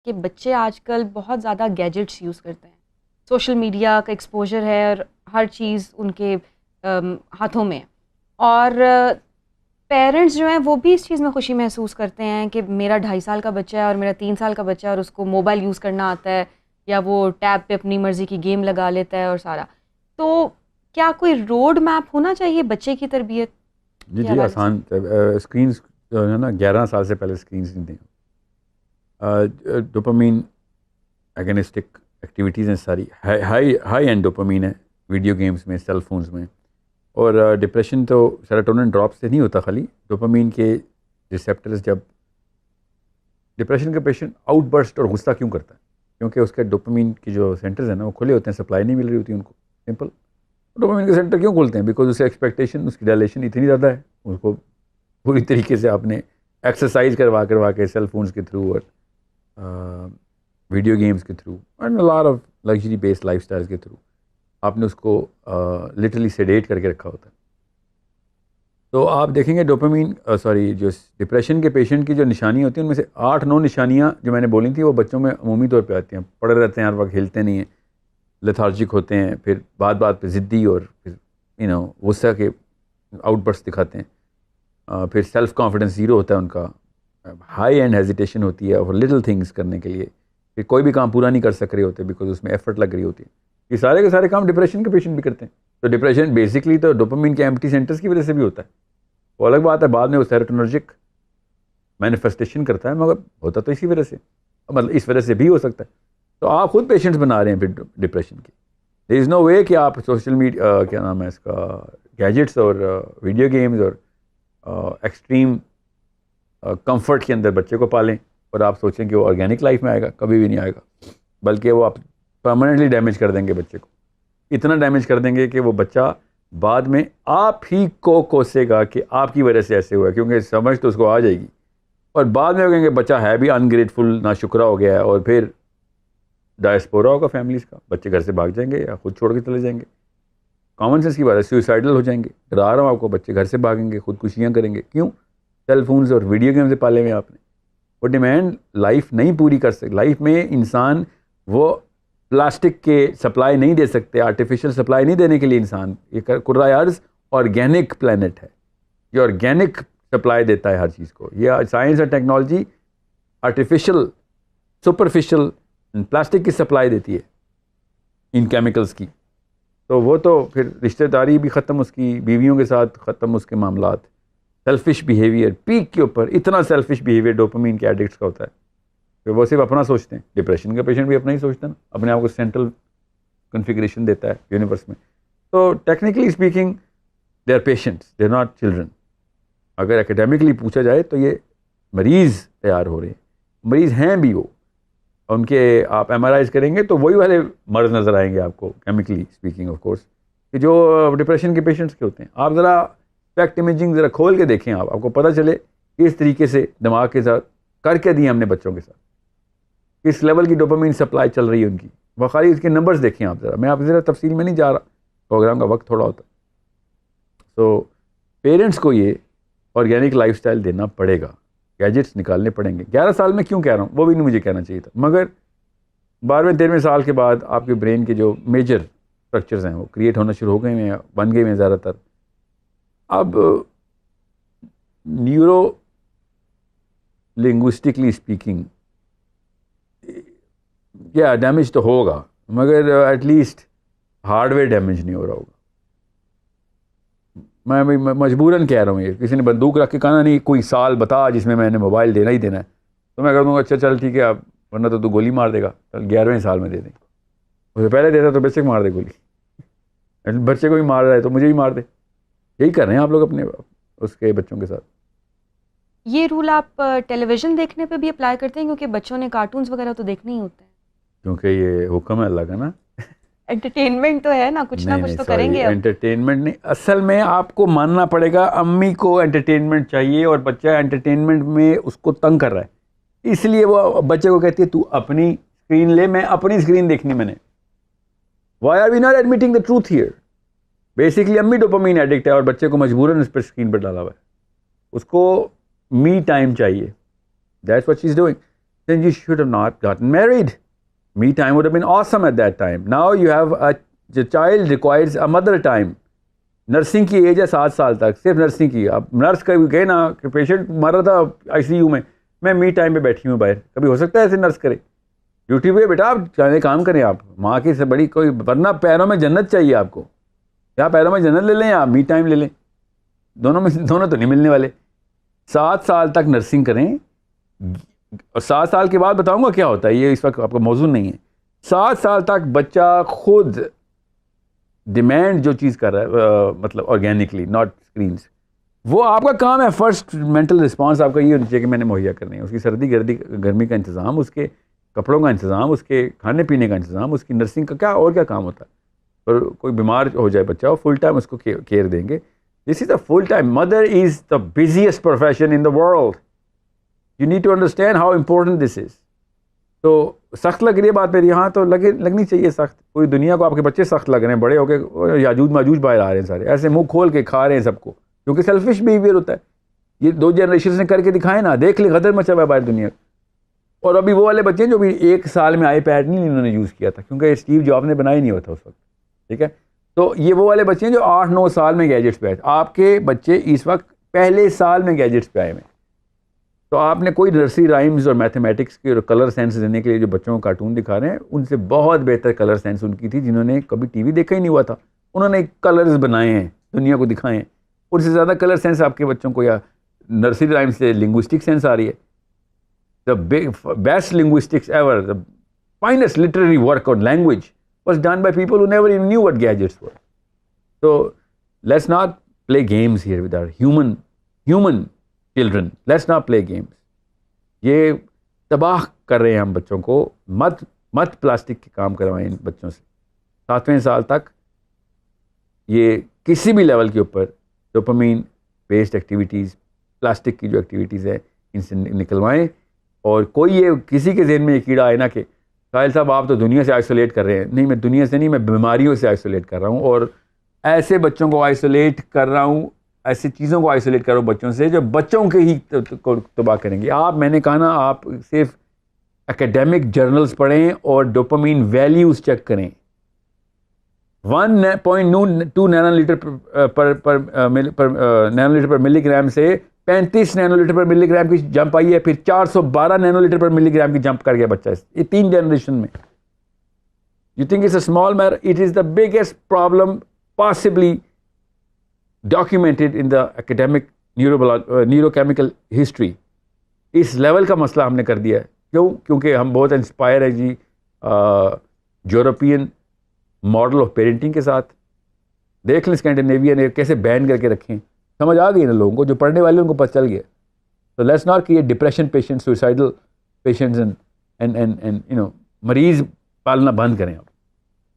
कि बच्चे आजकल बहुत ज़्यादा गैजेट्स यूज़ करते हैं। सोशल मीडिया का एक्सपोज़र है और हर चीज़ उनके हाथों में है। और पेरेंट्स जो हैं वो भी इस चीज़ में खुशी महसूस करते हैं कि मेरा 2.5 साल का बच्चा है और मेरा 3 साल का बच्चा है और उसको मोबाइल यूज़ करना आता है या वो टैब पे अपनी मर्ज़ी की गेम लगा लेता है और सारा। तो क्या कोई रोड मैप होना चाहिए बच्चे की तरबियत जी के जी हवाले से? आसान स्क्रीन्स जो है ना 11 साल से पहले स्क्रीन्स नहीं थी। डोपामीन एगनिस्टिक एक्टिविटीज़ हैं सारी, high high high and dopamine है वीडियो गेम्स में, सेल फोन्स में। और डिप्रेशन तो सेरोटोनिन ड्रॉप से नहीं होता, खाली डोपामीन के रिसेप्टर्स जब डिप्रेशन का पेशेंट आउटबर्स्ट और गुस्सा क्यों करता है, क्योंकि उसके डोपामीन की जो सेंटर्स हैं ना वो खुले होते हैं, सप्लाई नहीं मिल रही होती उनको। सिंपल। डोपामीन के सेंटर क्यों खुलते हैं? बिकॉज उससे एक्सपेक्टेशन, उसकी डायलेशन इतनी ज़्यादा है, उसको पूरी तरीके से आपने एक्सरसाइज करवा करवा के सेल फोन्स के थ्रू और वीडियो गेम्स के through and lot of luxury based lifestyles के थ्रू आपने उसको लिटरली सेडेट करके रखा होता है। तो आप देखेंगे डोपामीन जो डिप्रेशन के पेशेंट की जो निशानी होती है उनमें से 8-9 निशानियां जो मैंने बोली थी वो बच्चों में अमूमी तौर पे आती हैं। पड़े रहते हैं, हर वक्त हिलते नहीं हैं, लेथार्जिक होते हैं, फिर बात बात पे ज़िद्दी और फिर गुस्सा के आउटबर्स्ट दिखाते हैं। फिर सेल्फ कॉन्फिडेंस ज़ीरो होता है उनका, हाई एंड हेजिटेशन होती है और लिटिल थिंग्स करने के लिए, फिर कोई भी काम पूरा नहीं कर सक रहे होते बिकॉज उसमें एफर्ट लग रही होती है। ये सारे के सारे काम डिप्रेशन के पेशेंट भी करते हैं। तो डिप्रेशन बेसिकली तो डोपामीन के एम्प्टी सेंटर्स की वजह से भी होता है। वो अलग बात है, बाद में वो सेरोटोनर्जिक मैनिफेस्टेशन करता है, मगर होता तो इसी वजह से, मतलब इस वजह से भी हो सकता है। तो आप खुद पेशेंट्स बना रहे हैं फिर डिप्रेशन की। देयर इज़ नो वे कि आप सोशल मीडिया क्या नाम है इसका, गैजेट्स और वीडियो गेम्स और एक्सट्रीम कंफर्ट के अंदर बच्चे को पालें और आप सोचें कि वो ऑर्गेनिक लाइफ में आएगा। कभी भी नहीं आएगा, बल्कि वो आप परमानेंटली डैमेज कर देंगे बच्चे को। इतना डैमेज कर देंगे कि वो बच्चा बाद में आप ही को कोसेगा कि आपकी वजह से ऐसे हुआ, क्योंकि समझ तो उसको आ जाएगी। और बाद में वो कहेंगे बच्चा है भी अनग्रेटफुल, नाशुक्रा हो गया है, और फिर डायस्पोरा होगा फैमिलीज़ का, बच्चे घर से भाग जाएंगे या खुद छोड़ के चले जाएंगे। कॉमन सेंस की बात है, सुसाइडल हो जाएंगे। डरा रहा हूँ आपको, बच्चे घर से भागेंगे, खुदकुशियाँ करेंगे। क्यों? सेल फोन्स और वीडियो गेम से पाले हुए आपने। वो डिमांड लाइफ नहीं पूरी कर सकते। लाइफ में इंसान वो प्लास्टिक के सप्लाई नहीं दे सकते, आर्टिफिशियल सप्लाई नहीं देने के लिए इंसान, ये कुर्रा अर्ज़ ऑर्गेनिक प्लानट है, ये ऑर्गेनिक सप्लाई देता है हर चीज़ को। ये साइंस और टेक्नोलॉजी आर्टिफिशियल, सुपरफिशियल प्लास्टिक की सप्लाई देती है, इन केमिकल्स की। तो वो तो फिर रिश्तेदारी भी ख़त्म, उसकी बीवियों के साथ ख़त्म उसके मामलात। सेल्फिश बिहेवियर पीक के ऊपर, इतना सेल्फिश बिहेवियर डोपामीन के एडिक्ट्स का होता है कि वो सिर्फ अपना सोचते हैं। डिप्रेशन का पेशेंट भी अपना ही सोचता है ना, अपने आप को सेंट्रल कॉन्फ़िगरेशन देता है यूनिवर्स में। तो technically speaking they are patients, they are not children. अगर एकेडमिकली पूछा जाए तो ये मरीज़ तैयार हो रहे हैं, मरीज़ हैं भी वो। उनके आप एमआरआईज करेंगे तो वही वाले मर्ज नज़र आएंगे आपको, केमिकली स्पीकिंग ऑफ कोर्स, कि जो डिप्रेशन के पेशेंट्स के होते हैं। आप ज़रा फैक्ट इमेजिंग ज़रा खोल के देखें, आपको पता चले किस तरीके से दिमाग के साथ करके दिए हमने बच्चों के साथ, किस लेवल की डोपामीन सप्लाई चल रही है उनकी। वह खाली इसके नंबर्स देखें आप ज़रा। मैं आप ज़रा तफसील में नहीं जा रहा, प्रोग्राम का वक्त थोड़ा होता है। तो पेरेंट्स को ये ऑर्गेनिक लाइफस्टाइल देना पड़ेगा, गैजेट्स निकालने पड़ेंगे। 11 साल में क्यों कह रहा हूँ, वो भी नहीं मुझे कहना चाहिए था, मगर 12वें-13वें साल के बाद आपके ब्रेन के जो मेजर स्ट्रक्चर्स हैं वो क्रिएट होना शुरू हो गए हैं, बन गए हैं ज़्यादातर। अब न्यूरो लिंग्विस्टिकली स्पीकिंग या डैमेज तो होगा, मगर एटलीस्ट हार्डवेयर डैमेज नहीं हो रहा होगा। मैं मजबूरन कह रहा हूँ, ये किसी ने बंदूक रख के कहा ना, नहीं कोई साल बता जिसमें मैंने मोबाइल देना ही देना है, तो मैं कह दूँगा अच्छा चल ठीक है, आप वरना तो तू गोली मार देगा, चल 11वें साल में दे दें। उससे पहले देता तो बच्चे को मार दे गोली, बच्चे को भी मार रहा है तो मुझे भी मार दे। यही कर रहे हैं आप लोग अपने उसके बच्चों के साथ। ये रूल आप टेलीविज़न देखने पे भी अप्लाई करते हैं क्योंकि बच्चों ने कार्टून्स वगैरह तो देखने ही होते हैं। क्योंकि ये हुक्म है अल्लाह का ना। एंटरटेनमेंट तो है ना, कुछ ना कुछ तो करेंगे अब। एंटरटेनमेंट नहीं, असल में आपको मानना पड़ेगा अम्मी को एंटरटेनमेंट चाहिए और बच्चा एंटरटेनमेंट में उसको तंग कर रहा है, इसलिए वो बच्चे को कहती है तू अपनी स्क्रीन ले, मैं अपनी स्क्रीन देखनी मैंने। Why are we not admitting the truth here? Basically अम्मी डोपामीन एडिक्ट है और बच्चे को मजबूरन उस पर स्क्रीन पर डाला हुआ है, उसको मी टाइम चाहिए। That's what she is doing. then you should have not gotten married. Me time would have been awesome at that time. Now you have the child requires a mother time. Nursing की as है 7 साल तक, सिर्फ nursing की. अब nurse कभी गए ना कि पेशेंट मर रहा था आईसीयू में, मैं मी टाइम पे बैठी हूँ बाहर, कभी हो सकता है ऐसे नर्स करे? ड्यूटी पे बेटा आप चाहे काम करें, आप माँ की से बड़ी कोई, वरना पैरों में जन्नत चाहिए आपको. या पैरों में जन्नत ले लें या मी टाइम ले लें, दोनों तो नहीं मिलने वाले. 7 साल तक नर्सिंग करें और 7 साल के बाद बताऊँगा क्या होता है, ये इस वक्त आपका मौजूद नहीं है. 7 साल तक बच्चा खुद डिमांड जो चीज़ कर रहा है, मतलब ऑर्गेनिकली नॉट स्क्रीन्स, वो आपका काम है. फर्स्ट मेंटल रिस्पांस आपका ये होना चाहिए कि मैंने मुहैया करनी है. उसकी सर्दी गर्मी का इंतज़ाम, उसके कपड़ों का इंतज़ाम, उसके खाने पीने का इंतज़ाम, उसकी नर्सिंग का क्या और क्या काम होता है. और कोई बीमार हो जाए बच्चा, वो फुल टाइम उसको केयर देंगे. This is the full time. Mother is the busiest profession in the world. You need to understand how important this is. तो सख्त लग रही है बात मेरी, यहाँ तो लगनी चाहिए सख्त. पूरी दुनिया को आपके बच्चे सख्त लग रहे हैं, बड़े होकर याजूज माजूज बाहर आ रहे हैं सारे, ऐसे मुंह खोल के खा रहे हैं सबको, क्योंकि सेल्फिश बिहेवियर होता है. ये 2 जनरेशन ने करके दिखाए ना, देख ले गदर मचा हुआ है बाहर दुनिया. और अभी वो वाले बच्चे जो भी 1 साल में आईपैड नहीं इन्होंने यूज़ किया था, क्योंकि स्टीव जॉब ने बनाया ही नहीं हुआ था उस वक्त. ठीक है, तो ये वो वाले बच्चे हैं जो 8-9 साल में गैजेट्स पे आए. आपके बच्चे इस वक्त पहले साल में गैजेट्स पे आए हैं. तो आपने कोई नर्सरी राइम्स और मैथमेटिक्स के और कलर सेंस देने के लिए जो बच्चों को कार्टून दिखा रहे हैं, उनसे बहुत बेहतर कलर सेंस उनकी थी जिन्होंने कभी टीवी देखा ही नहीं हुआ था. उन्होंने कलर्स बनाए हैं, दुनिया को दिखाए हैं. उनसे ज़्यादा कलर सेंस आपके बच्चों को या नर्सरी राइम्स से लिंग्विस्टिक सेंस आ रही है. The best linguistics ever, the finest literary work on language was done by people who never even knew what gadgets were. So let's not play games here with our human children. Let's not play games. ये तबाह कर रहे हैं हम बच्चों को. मत plastic के काम करवाएं इन बच्चों से. 7वें साल तक ये किसी भी लेवल के ऊपर डोपामीन बेस्ड एक्टिविटीज़, प्लास्टिक की जो एक्टिविटीज़ है, इनसे निकलवाएं. और कोई ये किसी के जहन में ये कीड़ा आए ना कि साहिल साहब आप तो दुनिया से आइसोलेट कर रहे हैं. नहीं, मैं दुनिया से नहीं, मैं बीमारियों से आइसोलेट कर रहा हूँ. और ऐसे बच्चों को आइसोलेट कर रहा हूँ, ऐसी चीज़ों को आइसोलेट कर रहा हूँ बच्चों से जो बच्चों के ही को तबाह करेंगे. मैंने कहा ना, आप सिर्फ एकेडमिक जर्नल्स पढ़ें और डोपामीन वैल्यूज़ चेक करें. 1.2 नैनोलीटर पर मिलीग्राम से 35 नैनोलीटर पर मिलीग्राम की जंप आई है, फिर 412 नैनोलीटर पर मिलीग्राम की जंप कर गया बच्चा. ये 3 जनरेशन में. You think it's a small matter? It is the biggest problem possibly documented in the academic neurochemical history. इस लेवल का मसला हमने कर दिया है. क्यों? क्योंकि हम बहुत इंस्पायर है जी यूरोपियन मॉडल ऑफ पेरेंटिंग के साथ. देख लें स्कैंडिनेविया ने कैसे बैन करके रखें. समझ आ गई ना लोगों को, जो पढ़ने वाले उनको पता चल गया. तो let's not create depression patients, suicidal patients and मरीज पालना बंद करें आप.